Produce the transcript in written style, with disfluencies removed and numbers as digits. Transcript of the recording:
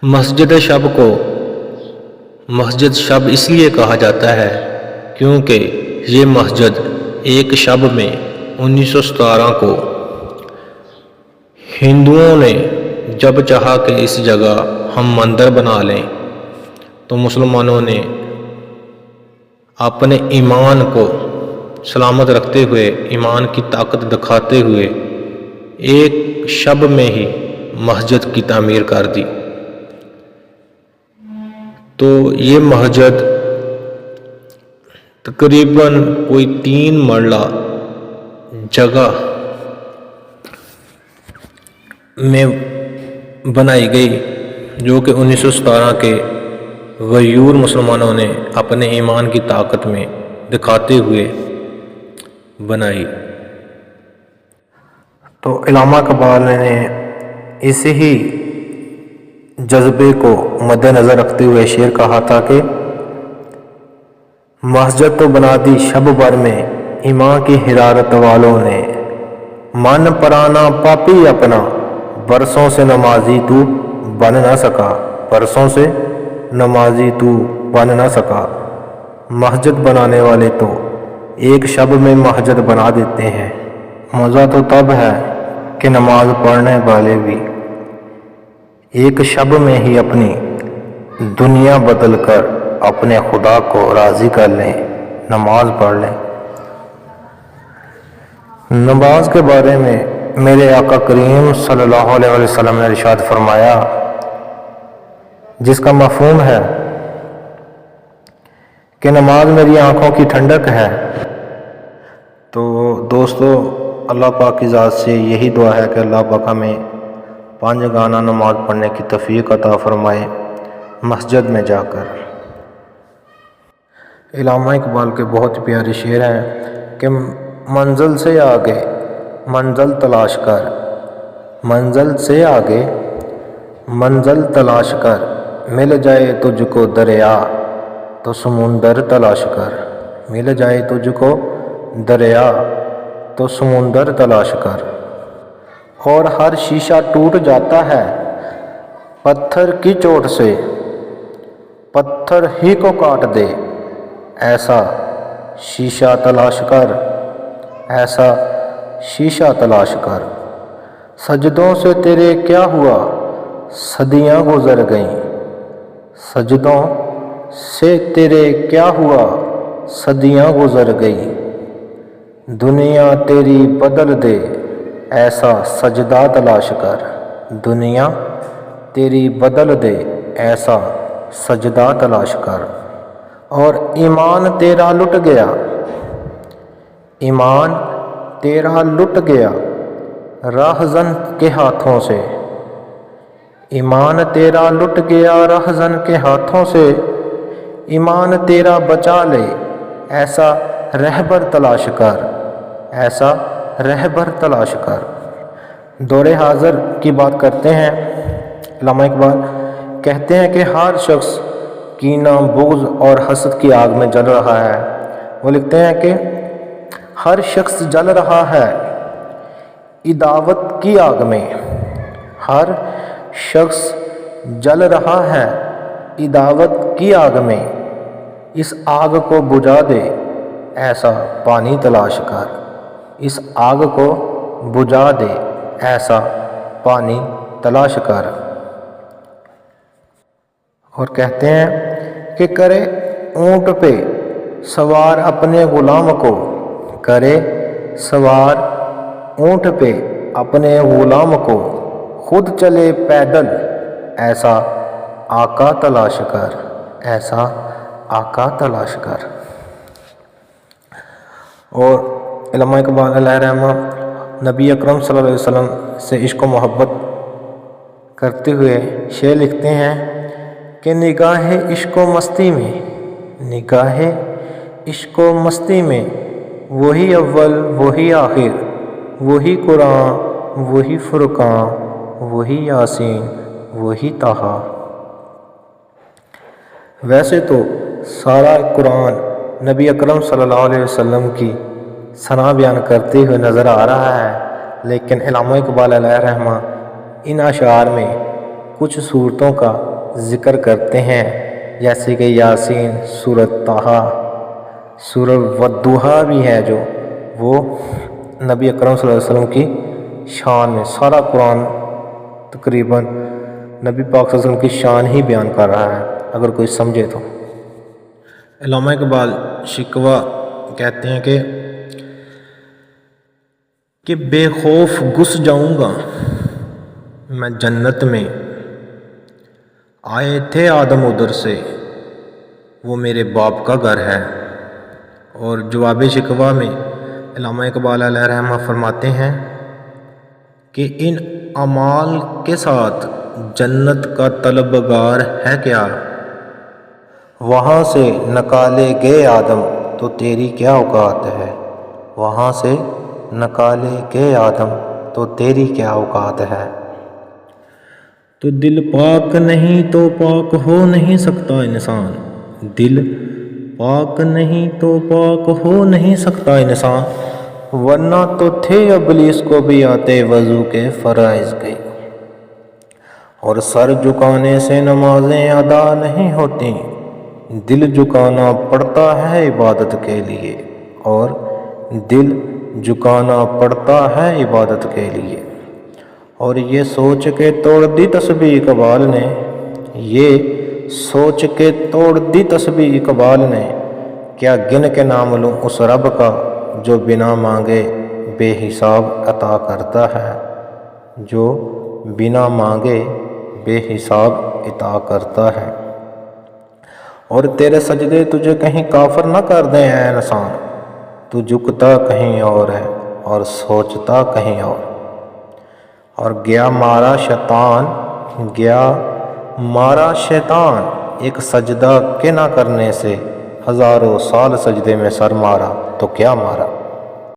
مسجد شب کو مسجد شب اس لیے کہا جاتا ہے کیونکہ یہ مسجد ایک شب میں 1917 کو ہندوؤں نے جب چاہا کہ اس جگہ ہم مندر بنا لیں تو مسلمانوں نے اپنے ایمان کو سلامت رکھتے ہوئے، ایمان کی طاقت دکھاتے ہوئے ایک شب میں ہی مسجد کی تعمیر کر دی۔ تو یہ مسجد تقریباً کوئی 3 مرلہ جگہ میں بنائی گئی، جو کہ 1917 کے غیور مسلمانوں نے اپنے ایمان کی طاقت میں دکھاتے ہوئے بنائی۔ تو علامہ اقبال نے اسی ہی جذبے کو مد نظر رکھتے ہوئے شعر کہا تھا کہ مسجد تو بنا دی شب بھر میں ایمان کی حرارت والوں نے، من پرانا پاپی اپنا برسوں سے نمازی تو بن نہ سکا، برسوں سے نمازی تو بن نہ سکا۔ مسجد بنانے والے تو ایک شب میں مسجد بنا دیتے ہیں، مزہ تو تب ہے کہ نماز پڑھنے والے بھی ایک شب میں ہی اپنی دنیا بدل کر اپنے خدا کو راضی کر لیں، نماز پڑھ لیں۔ نماز کے بارے میں میرے آقا کریم صلی اللہ علیہ وسلم نے ارشاد فرمایا، جس کا مفہوم ہے کہ نماز میری آنکھوں کی ٹھنڈک ہے۔ تو دوستو، اللہ پاک کی ذات سے یہی دعا ہے کہ اللہ پاک ہمیں 5 گانہ نماز پڑھنے کی توفیق عطا فرمائے مسجد میں جا کر۔ علامہ اقبال کے بہت پیارے شعر ہیں کہ منزل سے آگے منزل تلاش کر، منزل سے آگے منزل تلاش کر، مل جائے تجھ کو دریا تو سمندر تلاش کر، مل جائے تجھ کو دریا تو سمندر تلاش کر۔ اور ہر شیشہ ٹوٹ جاتا ہے پتھر کی چوٹ سے، پتھر ہی کو کاٹ دے ایسا شیشہ تلاش کر، ایسا شیشہ تلاش کر۔ سجدوں سے تیرے کیا ہوا صدیاں گزر گئیں، سجدوں سے تیرے کیا ہوا صدیاں گزر گئیں، دنیا تیری بدل دے ایسا سجدہ تلاش کر، دنیا تیری بدل دے ایسا سجدہ تلاش کر۔ اور ایمان تیرا لٹ گیا، ایمان تیرا لٹ گیا رہزن کے ہاتھوں سے، ایمان تیرا لٹ گیا رہزن کے ہاتھوں سے، ایمان تیرا بچا لے ایسا رہبر تلاش کر، ایسا رہبر تلاش کر۔ دور حاضر کی بات کرتے ہیں علامہ اقبال، کہتے ہیں کہ ہر شخص کینہ، بغض اور حسد کی آگ میں جل رہا ہے۔ وہ لکھتے ہیں کہ ہر شخص جل رہا ہے عداوت کی آگ میں، ہر شخص جل رہا ہے عداوت کی آگ میں، اس آگ کو بجھا دے ایسا پانی تلاش کر، اس آگ کو بجھا دے ایسا پانی تلاش کر۔ اور کہتے ہیں کہ کرے اونٹ پہ سوار اپنے غلام کو، کرے سوار اونٹ پہ اپنے غلام کو، خود چلے پیدل ایسا آقا تلاش کر، ایسا آقا تلاش کر۔ اور علامہ اقبال علیہ رحمہ نبی اکرم صلی اللہ علیہ وسلم سے عشق و محبت کرتے ہوئے شعر لکھتے ہیں کہ نگاہ عشق و مستی میں، نگاہ عشق و مستی میں، وہی اول وہی آخر، وہی قرآن وہی فرقان، وہی یاسین وہی طٰہٰ۔ ویسے تو سارا قرآن نبی اکرم صلی اللہ علیہ وسلم کی ثنا بیان کرتے ہوئے نظر آ رہا ہے، لیکن علامہ اقبال علیہ رحمہ ان اشعار میں کچھ صورتوں کا ذکر کرتے ہیں، جیسے کہ یاسین، سورۃ طٰہٰ، سورۃ والضحیٰ بھی ہے جو وہ نبی اکرم صلی اللہ علیہ وسلم کی شان میں، سارا قرآن تقریباً نبی پاک صلی اللہ علیہ وسلم کی شان ہی بیان کر رہا ہے اگر کوئی سمجھے تو۔ علامہ اقبال شکوہ کہتے ہیں کہ بے خوف گھس جاؤں گا میں جنت میں، آئے تھے آدم ادھر سے، وہ میرے باپ کا گھر ہے۔ اور جواب شکوہ میں علامہ اقبال علیہ رحمہ فرماتے ہیں کہ ان اعمال کے ساتھ جنت کا طلبگار ہے کیا؟ وہاں سے نکالے گئے آدم تو تیری کیا اوقات ہے، وہاں سے نکالے گئے آدم تو تیری کیا اوقات ہے۔ تو دل پاک نہیں تو پاک ہو نہیں سکتا انسان، دل پاک نہیں تو پاک ہو نہیں سکتا انسان، ورنہ تو تھے ابلیس کو بھی آتے وضو کے فرائض کے۔ اور سر جھکانے سے نمازیں ادا نہیں ہوتی، دل جھکانا پڑتا ہے عبادت کے لیے، اور دل جھکانا پڑتا ہے عبادت کے لیے۔ اور یہ سوچ کے توڑ دی تسبیح اقبال نے، یہ سوچ کے توڑ دی تسبیح اقبال نے، کیا گن کے نام لوں اس رب کا جو بنا مانگے بے حساب عطا کرتا ہے، جو بنا مانگے بے حساب عطا کرتا ہے۔ اور تیرے سجدے تجھے کہیں کافر نہ کر دیں اے انسان، تو جھکتا کہیں اور ہے اور سوچتا کہیں اور گیا مارا شیطان ایک سجدہ کے نہ کرنے سے، ہزاروں سال سجدے میں سر مارا تو کیا مارا۔